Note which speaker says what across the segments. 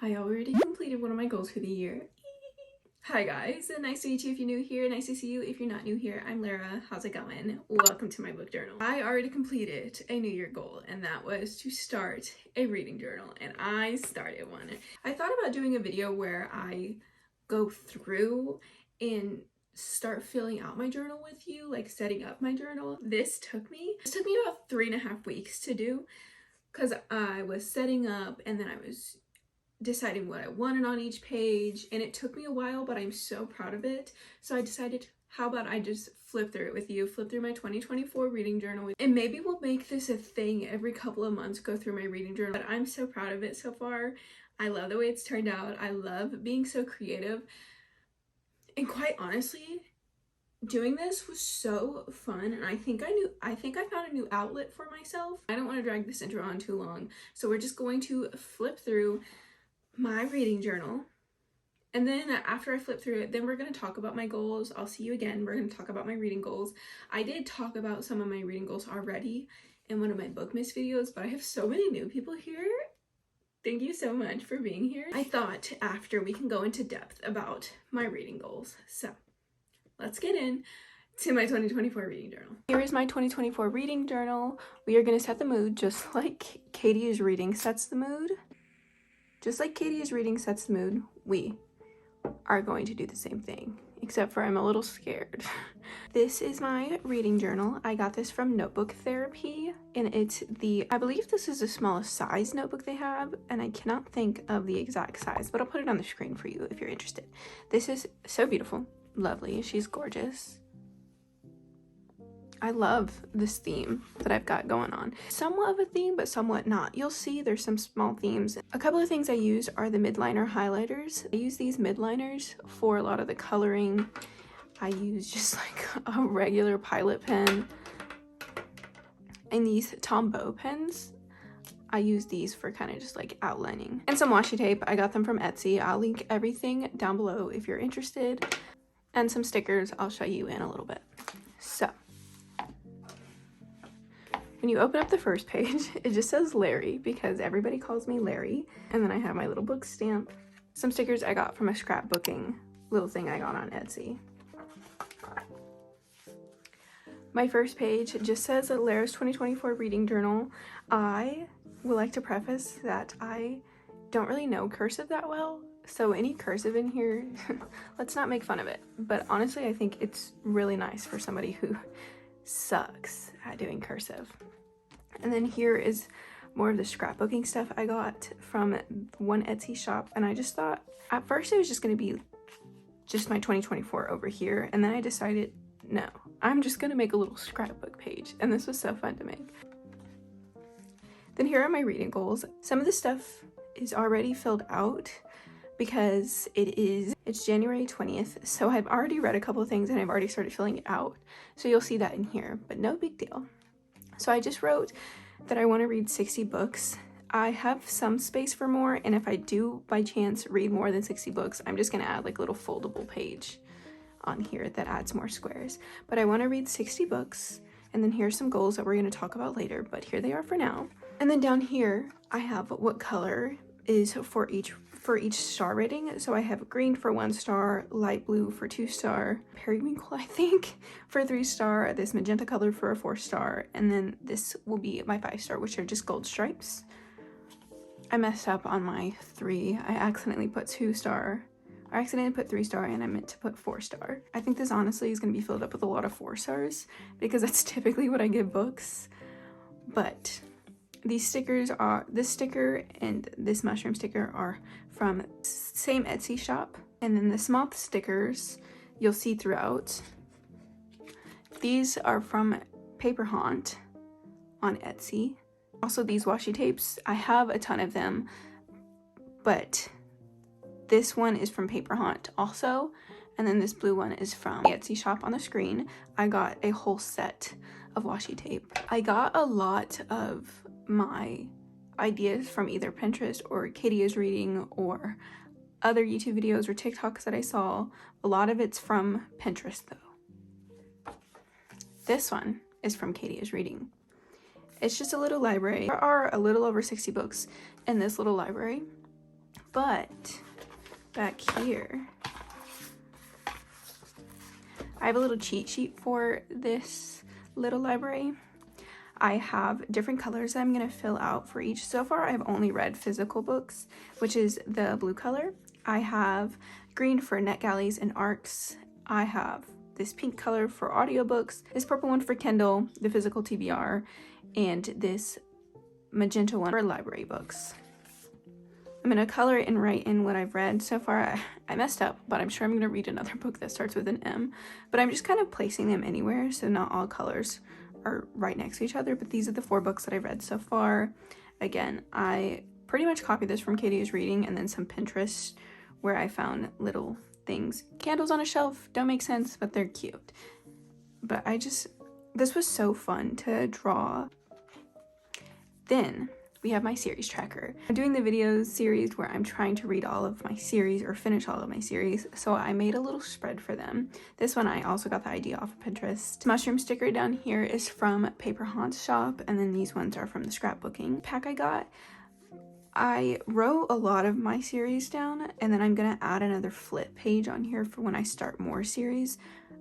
Speaker 1: I already completed one of my goals for the year. Hi guys, nice to meet you if you're new here, nice to see you if you're not new here. I'm Lara, how's it going? Welcome to my book journal. I already completed a New Year goal, and that was to start a reading journal, and I started one. I thought about doing a video where I go through and start filling out my journal with you, like setting up my journal. This took me about 3.5 weeks to do, because I was setting up and then I was deciding what I wanted on each page, and it took me a while, but I'm so proud of it. So I decided, how about I just flip through it with you, flip through my 2024 reading journal, and maybe we'll make this a thing every couple of months, go through my reading journal. But I'm so proud of it so far. I love the way it's turned out. I love being so creative, and quite honestly, doing this was so fun, and I think I found a new outlet for myself. I don't want to drag this intro on too long, so we're just going to flip through my reading journal, and then after I flip through it, then we're going to talk about my goals. I'll see you again. We're going to talk about my reading goals. I did talk about some of my reading goals already in one of my Bookmas videos, but I have so many new people here. Thank you so much for being here. I thought after we can go into depth about my reading goals. So let's get in to my 2024 reading journal. Here is my 2024 reading journal. We are going to set the mood just like Katie is reading sets the mood. Just like Katie is reading sets the mood, we are going to do the same thing, except for I'm a little scared. This is my reading journal. I got this from Notebook Therapy, and it's I believe this is the smallest size notebook they have, and I cannot think of the exact size, but I'll put it on the screen for you if you're interested. This is so beautiful, lovely. She's gorgeous. I love this theme that I've got going on. Somewhat of a theme, but somewhat not. You'll see there's some small themes. A couple of things I use are the midliner highlighters. I use these midliners for a lot of the coloring. I use just like a regular Pilot pen. And these Tombow pens, I use these for kind of just like outlining. And some washi tape. I got them from Etsy. I'll link everything down below if you're interested. And some stickers I'll show you in a little bit. So when you open up the first page, it just says Larry because everybody calls me Larry. And then I have my little book stamp. Some stickers I got from a scrapbooking little thing I got on Etsy. My first page just says Lara's 2024 reading journal. I would like to preface that I don't really know cursive that well. So any cursive in here, let's not make fun of it. But honestly, I think it's really nice for somebody who sucks at doing cursive. And then here is more of the scrapbooking stuff I got from one Etsy shop, and I just thought at first it was just going to be just my 2024 over here, and then I decided no, I'm just going to make a little scrapbook page, and this was so fun to make. Then here are my reading goals. Some of the stuff is already filled out because it's January 20th, so I've already read a couple of things and I've already started filling it out, so you'll see that in here, but no big deal. So I just wrote that I want to read 60 books. I have some space for more, and if I do by chance read more than 60 books, I'm just going to add like a little foldable page on here that adds more squares. But I want to read 60 books, and then here's some goals that we're going to talk about later, but here they are for now. And then down here, I have what color is for each star rating. So I have green for 1 star, light blue for 2 star, periwinkle I think for 3 star, this magenta color for a 4 star, and then this will be my 5 star, which are just gold stripes. I messed up on my 3. I accidentally put 2 star. I accidentally put 3 star and I meant to put 4 star. I think this honestly is going to be filled up with a lot of 4 stars because that's typically what I give books. But these stickers are, this sticker and this mushroom sticker are from same Etsy shop. And then the small stickers you'll see throughout. These are from Paper Haunt on Etsy. Also these washi tapes, I have a ton of them, but this one is from Paper Haunt also. And then this blue one is from the Etsy shop on the screen. I got a whole set of washi tape. I got a lot of my ideas from either Pinterest or Katie is Reading or other YouTube videos or TikToks that I saw. A lot of it's from Pinterest though. This one is from Katie is Reading. It's just a little library. There are a little over 60 books in this little library, But back here, I have a little cheat sheet for this little library. I have different colors that I'm going to fill out for each. So far, I've only read physical books, which is the blue color. I have green for NetGalleys and ARCs. I have this pink color for audiobooks, this purple one for Kindle, the physical TBR, and this magenta one for library books. I'm going to color it and write in what I've read. So far, I messed up, but I'm sure I'm going to read another book that starts with an M. But I'm just kind of placing them anywhere, so not all colors are right next to each other. But these are the 4 books that I've read so far. Again, I pretty much copied this from Katie's Reading and then some Pinterest where I found little things. Candles on a shelf don't make sense, but they're cute. But this was so fun to draw. Then we have my series tracker. I'm doing the video series where I'm trying to read all of my series or finish all of my series, so I made a little spread for them. This one I also got the idea off of Pinterest. Mushroom sticker down here is from Paper Haunts shop, and then these ones are from the scrapbooking pack I got. I wrote a lot of my series down, and then I'm gonna add another flip page on here for when I start more series.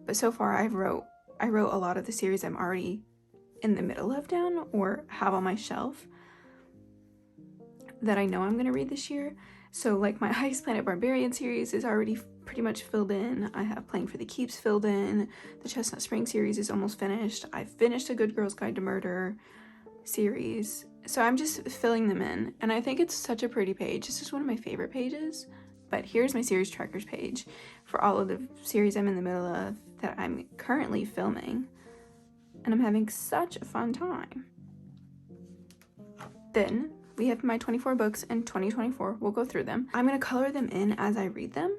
Speaker 1: But so far I wrote a lot of the series I'm already in the middle of down or have on my shelf that I know I'm gonna read this year. So like my Ice Planet Barbarian series is already pretty much filled in. I have Playing for the Keeps filled in. The Chestnut Spring series is almost finished. I finished A Good Girl's Guide to Murder series. So I'm just filling them in, and I think it's such a pretty page. This is one of my favorite pages. But here's my series trackers page for all of the series I'm in the middle of that I'm currently filming, and I'm having such a fun time. Then we have my 24 books in 2024. We'll go through them. I'm going to color them in as I read them.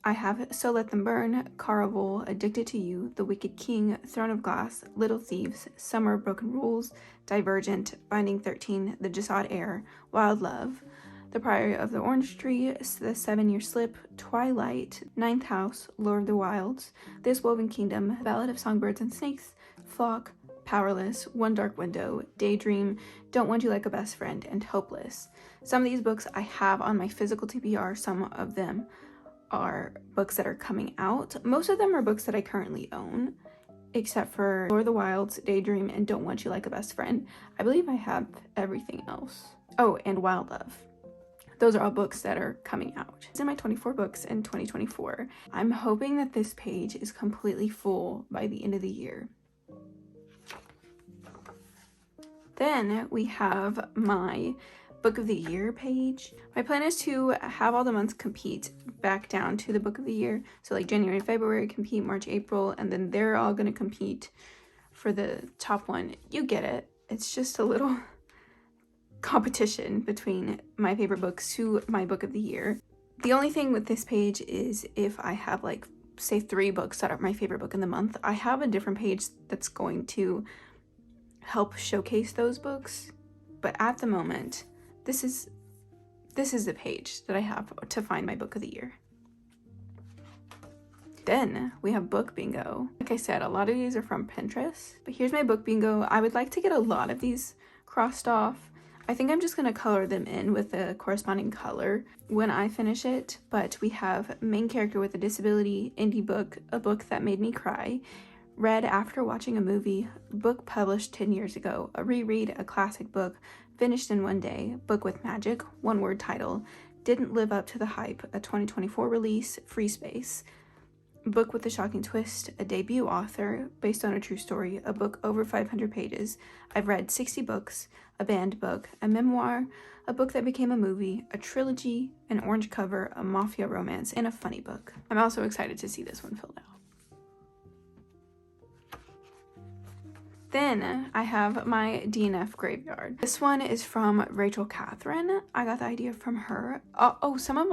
Speaker 1: I have So Let Them Burn, Caraval, Addicted to You, The Wicked King, Throne of Glass, Little Thieves, Summer, Broken Rules, Divergent, Binding 13, The Jasad Heir, Wild Love, The Priory of the Orange Tree, The 7-Year Slip, Twilight, Ninth House, Lord of the Wilds, This Woven Kingdom, Ballad of Songbirds and Snakes, Flock, Powerless, One Dark Window, Daydream, Don't Want You Like a Best Friend, and Hopeless. Some of these books I have on my physical TBR, some of them are books that are coming out. Most of them are books that I currently own, except for Lord of the Wilds, Daydream, and Don't Want You Like a Best Friend. I believe I have everything else. Oh, and Wild Love. Those are all books that are coming out. These are my 24 books in 2024. I'm hoping that this page is completely full by the end of the year. Then we have my book of the year page. My plan is to have all the months compete back down to the book of the year. So like January, February compete, March, April, and then they're all going to compete for the top one. You get it. It's just a little competition between my favorite books to my book of the year. The only thing with this page is if I have like say 3 books that are my favorite book in the month, I have a different page that's going to help showcase those books. But at the moment, this is the page that I have to find my book of the year. Then we have book bingo. Like I said, a lot of these are from Pinterest, but here's my book bingo. I would like to get a lot of these crossed off. I think I'm just gonna color them in with the corresponding color when I finish it. But we have Main Character with a Disability, Indie Book, A Book That Made Me Cry, Read After Watching a Movie, Book Published 10 Years Ago, a reread, a classic book, Finished in One Day, Book with Magic, one-word title, Didn't Live Up to the Hype, a 2024 release, Free Space, Book with a Shocking Twist, a debut author, based on a true story, a book over 500 pages, I've read 60 books, a banned book, a memoir, a book that became a movie, a trilogy, an orange cover, a mafia romance, and a funny book. I'm also excited to see this one filled out. Then I have my DNF graveyard. This one is from Rachel Catherine. I got the idea from her. Some of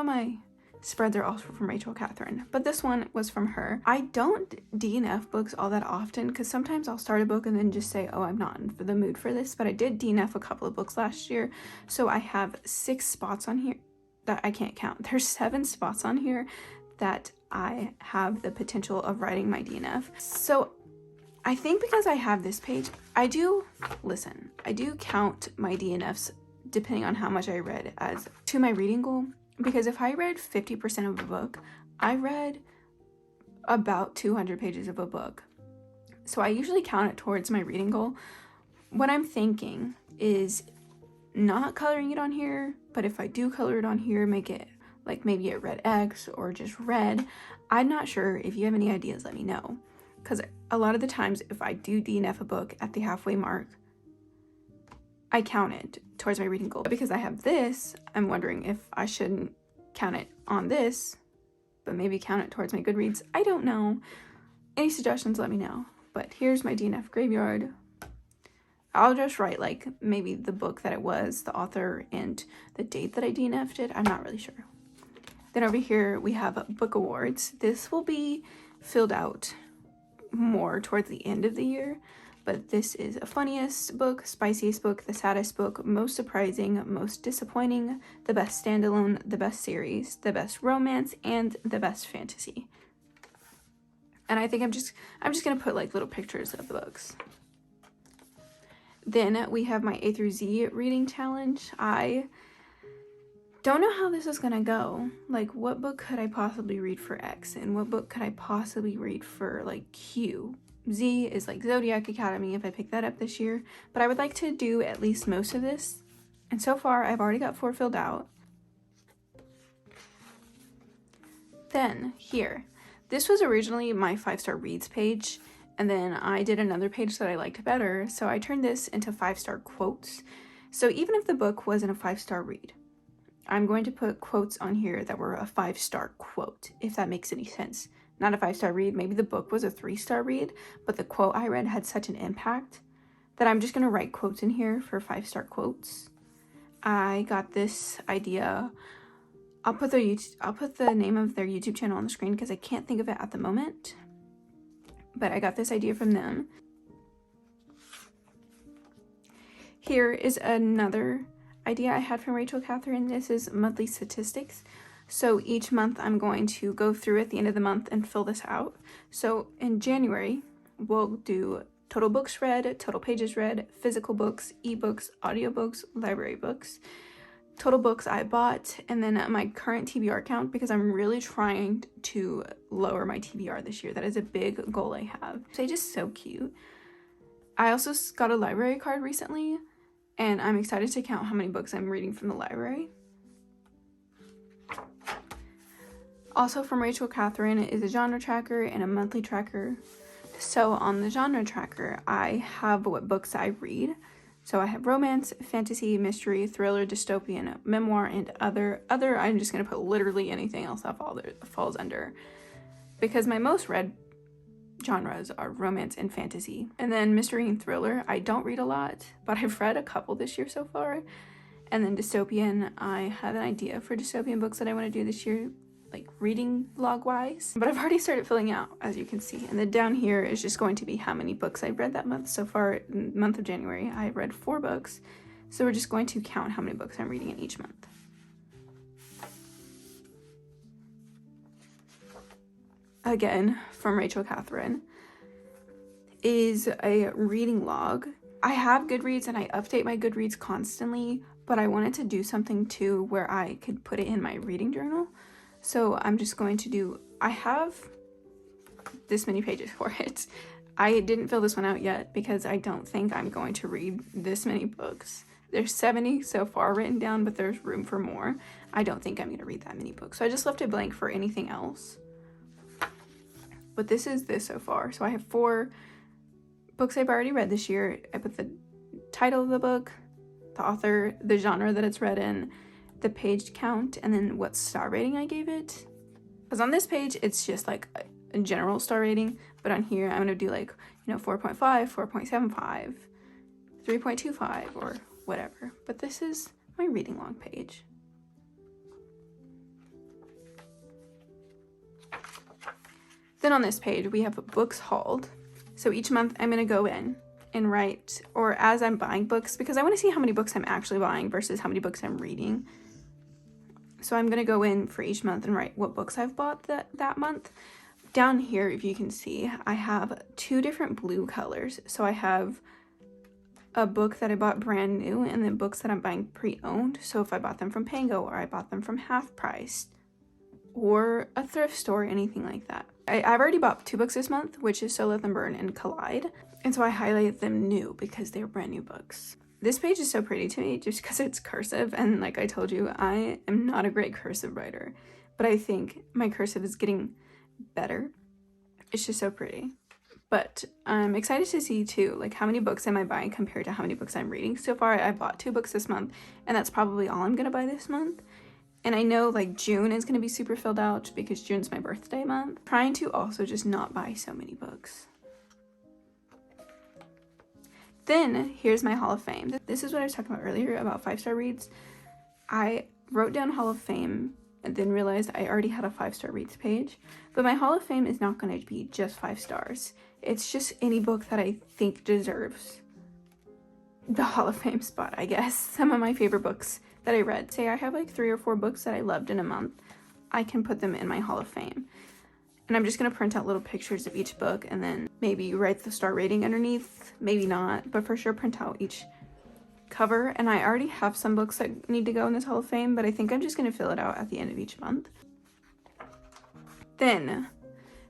Speaker 1: my spreads are also from Rachel Catherine, but this one was from her. I don't DNF books all that often because sometimes I'll start a book and then just say, oh, I'm not in the mood for this, but I did DNF a couple of books last year, so I have 6 spots on here that I can't count. There's 7 spots on here that I have the potential of writing my DNF. So I think because I have this page, I do count my DNFs depending on how much I read, as to my reading goal. Because if I read 50% of a book, I read about 200 pages of a book. So I usually count it towards my reading goal. What I'm thinking is not coloring it on here, but if I do color it on here, make it like maybe a red X or just red. I'm not sure. If you have any ideas, let me know. Because a lot of the times if I do DNF a book at the halfway mark, I count it towards my reading goal. But because I have this, I'm wondering if I shouldn't count it on this, but maybe count it towards my Goodreads. I don't know. Any suggestions, let me know. But here's my DNF graveyard. I'll just write like maybe the book that it was, the author, and the date that I DNF'd it. I'm not really sure. Then over here we have book awards. This will be filled out more towards the end of the year, but this is a funniest book, spiciest book, the saddest book, most surprising, most disappointing, the best standalone, the best series, the best romance, and the best fantasy. And I think I'm just gonna put like little pictures of the books. Then we have my A through Z reading challenge. I don't know how this is gonna go. Like, what book could I possibly read for X, and what book could I possibly read for like Q? Z is like Zodiac Academy if I pick that up this year, but I would like to do at least most of this. And so far I've already got 4 filled out. Then here, this was originally my 5-star reads page, and then I did another page that I liked better, so I turned this into 5-star quotes. So even if the book wasn't a 5-star read, I'm going to put quotes on here that were a 5-star quote, if that makes any sense. Not a 5-star read, maybe the book was a 3-star read, but the quote I read had such an impact that I'm just gonna write quotes in here for 5-star quotes. I got this idea. I'll put the name of their YouTube channel on the screen because I can't think of it at the moment. But I got this idea from them. Here is another idea I had from Rachel Catherine. This is monthly statistics. So each month I'm going to go through at the end of the month and fill this out. So in January, we'll do total books read, total pages read, physical books, ebooks, audiobooks, library books, total books I bought, and then my current TBR count, because I'm really trying to lower my TBR this year. That is a big goal I have. They're just so cute. I also got a library card recently, and I'm excited to count how many books I'm reading from the library. Also from Rachel Catherine is a genre tracker and a monthly tracker. So on the genre tracker, I have what books I read. So I have romance, fantasy, mystery, thriller, dystopian, memoir, and other. I'm just going to put literally anything else that falls under. Because my most read genres are romance and fantasy. And then mystery and thriller, I don't read a lot, but I've read a couple this year so far. And then dystopian, I have an idea for dystopian books that I want to do this year, like reading vlog wise, but I've already started filling out, as you can see. And then down here is just going to be how many books I've read that month. So far in the month of January, I read 4 books. So we're just going to count how many books I'm reading in each month. Again, from Rachel Catherine, is a reading log. I have Goodreads and I update my Goodreads constantly, but I wanted to do something too where I could put it in my reading journal. So I'm just going to do, I have this many pages for it. I didn't fill this one out yet because I don't think I'm going to read this many books. There's 70 so far written down, but there's room for more. I don't think I'm going to read that many books. So I just left it blank for anything else. But this is this so far. So I have 4 books I've already read this year. I put the title of the book, the author, the genre that it's read in, the page count, and then what star rating I gave it. Because on this page, it's just like a general star rating, but on here, I'm going to do like, 4.5, 4.75, 3.25, or whatever. But this is my reading log page. Then on this page, we have books hauled. So each month, I'm going to go in and write, or as I'm buying books, because I want to see how many books I'm actually buying versus how many books I'm reading. So I'm going to go in for each month and write what books I've bought that month. Down here, if you can see, I have 2 different blue colors. So I have a book that I bought brand new and then books that I'm buying pre-owned. So if I bought them from Pango or I bought them from Half Price or a thrift store, anything like that. I've already bought 2 books this month, which is So Let Them Burn and Collide. And so I highlighted them new because they're brand new books. This page is so pretty to me just because it's cursive, and like I told you, I am not a great cursive writer, but I think my cursive is getting better. It's just so pretty. But I'm excited to see too, like how many books am I buying compared to how many books I'm reading. So far I bought 2 books this month, and that's probably all I'm gonna buy this month. And I know like June is gonna be super filled out because June's my birthday month. Trying to also just not buy so many books. Then here's my Hall of Fame. This is what I was talking about earlier about 5-star reads. I wrote down Hall of Fame and then realized I already had a 5-star reads page. But my Hall of Fame is not going to be just 5 stars. It's just any book that I think deserves the Hall of Fame spot, I guess. Some of my favorite books that I read. Say I have like 3 or 4 books that I loved in a month. I can put them in my Hall of Fame. And I'm just going to print out little pictures of each book and then maybe write the star rating underneath. Maybe not, but for sure print out each cover. And I already have some books that need to go in this Hall of Fame, but I think I'm just going to fill it out at the end of each month. Then,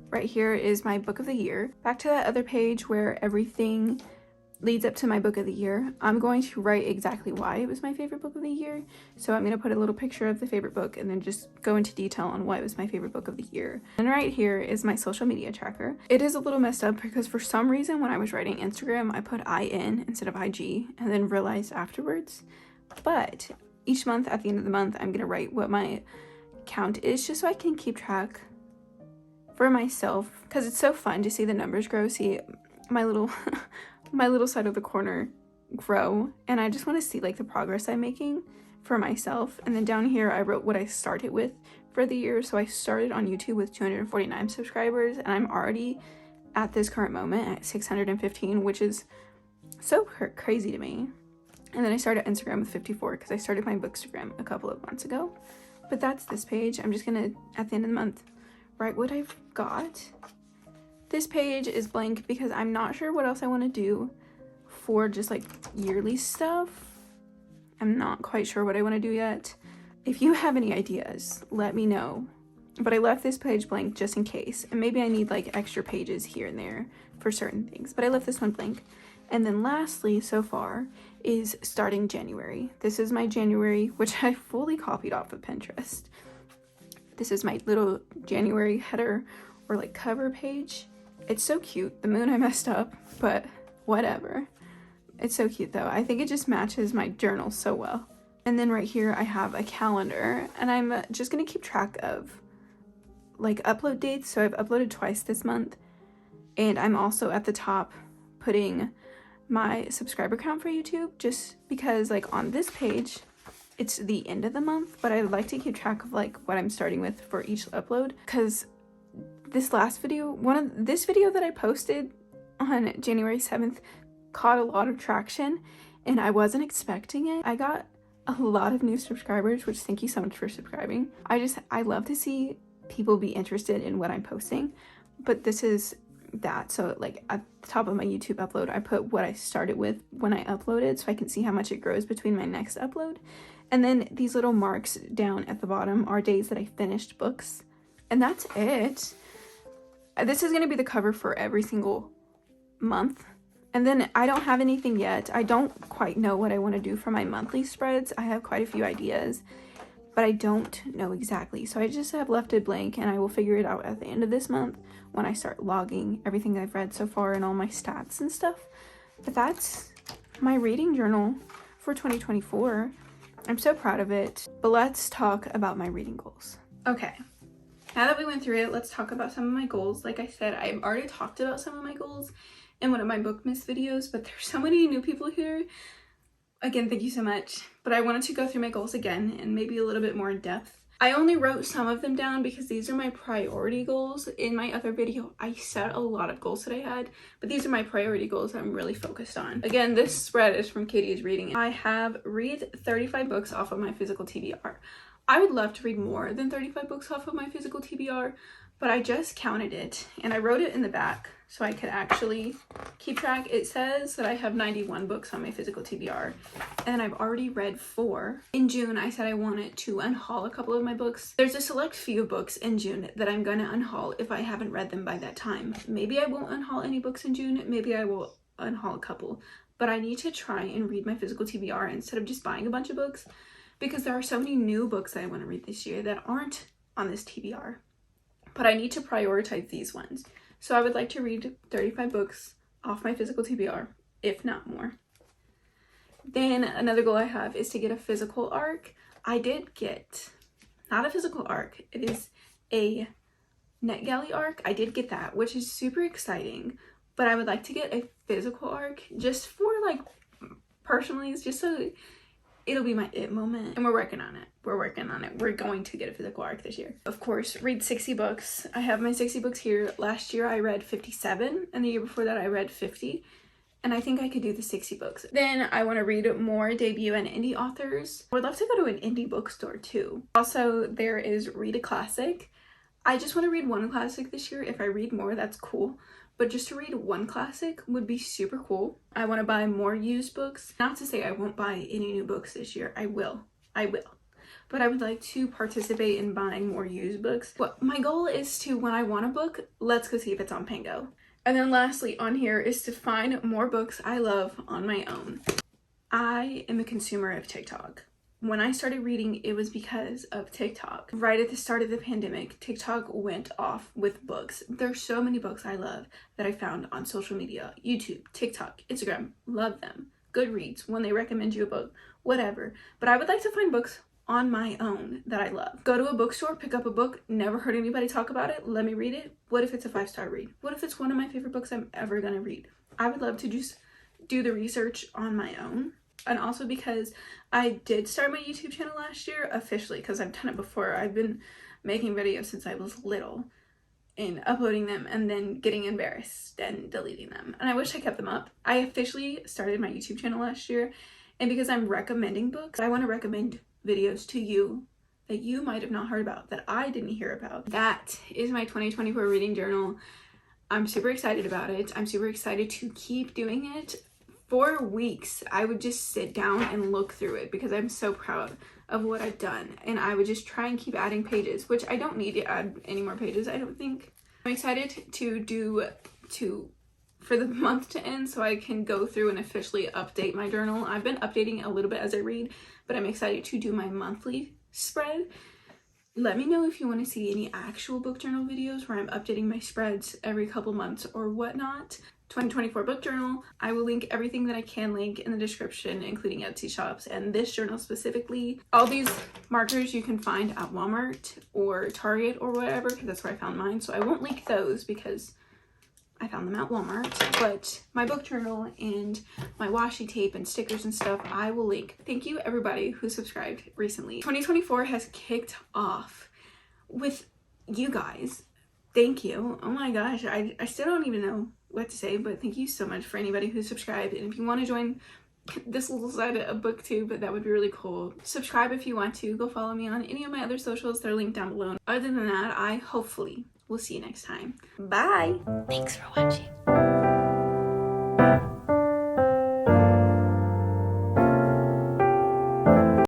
Speaker 1: right here is my book of the year. Back to that other page where everything leads up to my book of the year. I'm going to write exactly why it was my favorite book of the year. So I'm going to put a little picture of the favorite book and then just go into detail on why it was my favorite book of the year. And right here is my social media tracker. It is a little messed up because for some reason when I was writing Instagram, I put IN instead of IG and then realized afterwards. But each month at the end of the month, I'm going to write what my count is just so I can keep track for myself because it's so fun to see the numbers grow. See my little my little side of the corner grow, and I just want to see like the progress I'm making for myself. And then down here I wrote what I started with for the year. So I started on YouTube with 249 subscribers and I'm already at this current moment at 615, which is so crazy to me. And then I started Instagram with 54 because I started my bookstagram a couple of months ago. But that's this page. I'm just gonna at the end of the month write what I've got. This page is blank because I'm not sure what else I want to do for just like yearly stuff. I'm not quite sure what I want to do yet. If you have any ideas, let me know. But I left this page blank just in case. And maybe I need like extra pages here and there for certain things. But I left this one blank. And then lastly, so far, is starting January. This is my January, which I fully copied off of Pinterest. This is my little January header or like cover page. It's so cute. The moon I messed up, but whatever. It's so cute though. I think it just matches my journal so well. And then right here I have a calendar and I'm just gonna keep track of like upload dates. So I've uploaded twice this month, and I'm also at the top putting my subscriber count for YouTube just because like on this page it's the end of the month, but I'd like to keep track of like what I'm starting with for each upload because this last video, this video that I posted on January 7th caught a lot of traction and I wasn't expecting it. I got a lot of new subscribers, which thank you so much for subscribing. I love to see people be interested in what I'm posting, but this is that. So like at the top of my YouTube upload, I put what I started with when I uploaded so I can see how much it grows between my next upload. And then these little marks down at the bottom are days that I finished books. And that's it. This is going to be the cover for every single month. And then I don't have anything yet. I don't quite know what I want to do for my monthly spreads. I have quite a few ideas, but I don't know exactly. So I just have left it blank and I will figure it out at the end of this month when I start logging everything I've read so far and all my stats and stuff. But that's my reading journal for 2024. I'm so proud of it. But let's talk about my reading goals. Okay. Now that we went through it, let's talk about some of my goals. Like I said, I've already talked about some of my goals in one of my Bookmas videos, but there's so many new people here. Again, thank you so much. But I wanted to go through my goals again and maybe a little bit more in depth. I only wrote some of them down because these are my priority goals. In my other video, I set a lot of goals that I had, but these are my priority goals that I'm really focused on. Again, this spread is from Katie's Reading. I have read 35 books off of my physical TBR. I would love to read more than 35 books off of my physical TBR, but I just counted it and I wrote it in the back so I could actually keep track. It says that I have 91 books on my physical TBR, and I've already read 4. In June, I said I wanted to unhaul a couple of my books. There's a select few books in June that I'm going to unhaul if I haven't read them by that time. Maybe I won't unhaul any books in June, maybe I will unhaul a couple, but I need to try and read my physical TBR instead of just buying a bunch of books, because there are so many new books that I want to read this year that aren't on this TBR. But I need to prioritize these ones. So I would like to read 35 books off my physical TBR, if not more. Then another goal I have is to get a physical ARC. I did get, not a physical ARC, it is a NetGalley ARC. I did get that, which is super exciting. But I would like to get a physical ARC just for like, personally, it's just so it'll be my it moment. And we're working on it. We're going to get a physical ARC this year. Of course, read 60 books. I have my 60 books here. Last year I read 57, and the year before that I read 50. And I think I could do the 60 books. Then I want to read more debut and indie authors. I would love to go to an indie bookstore too. Also, there is Read a Classic. I just want to read one classic this year. If I read more, that's cool. But just to read one classic would be super cool. I want to buy more used books. Not to say I won't buy any new books this year. I will. But I would like to participate in buying more used books. But my goal is to, when I want a book, let's go see if it's on Pango. And then lastly on here is to find more books I love on my own. I am a consumer of TikTok. When I started reading, it was because of TikTok. Right at the start of the pandemic, TikTok went off with books. There's so many books I love that I found on social media, YouTube, TikTok, Instagram, love them. Goodreads, when they recommend you a book, whatever. But I would like to find books on my own that I love. Go to a bookstore, pick up a book, never heard anybody talk about it, let me read it. What if it's a 5-star read? What if it's one of my favorite books I'm ever gonna read? I would love to just do the research on my own. And also because I did start my YouTube channel last year officially, because I've done it before. I've been making videos since I was little and uploading them and then getting embarrassed and deleting them. And I wish I kept them up. I officially started my YouTube channel last year, and because I'm recommending books, I want to recommend videos to you that you might have not heard about, that I didn't hear about. That is my 2024 reading journal. I'm super excited about it. I'm super excited to keep doing it. For weeks, I would just sit down and look through it because I'm so proud of what I've done. And I would just try and keep adding pages, which I don't need to add any more pages, I don't think. I'm excited for the month to end so I can go through and officially update my journal. I've been updating a little bit as I read, but I'm excited to do my monthly spread. Let me know if you want to see any actual book journal videos where I'm updating my spreads every couple months or whatnot. 2024 book journal. I will link everything that I can link in the description, including Etsy shops and this journal specifically. All these markers you can find at Walmart or Target or whatever, because that's where I found mine. So I won't link those because I found them at Walmart. But my book journal and my washi tape and stickers and stuff, I will link. Thank you everybody who subscribed recently. 2024 has kicked off with you guys. Thank you. Oh my gosh, I still don't even know what to say, but thank you so much for anybody who subscribed. And if you want to join this little side of booktube, that would be really cool. Subscribe if you want to. Go follow me on any of my other socials. They're linked down below. Other than that, I hopefully will see you next time. Bye. Thanks for watching.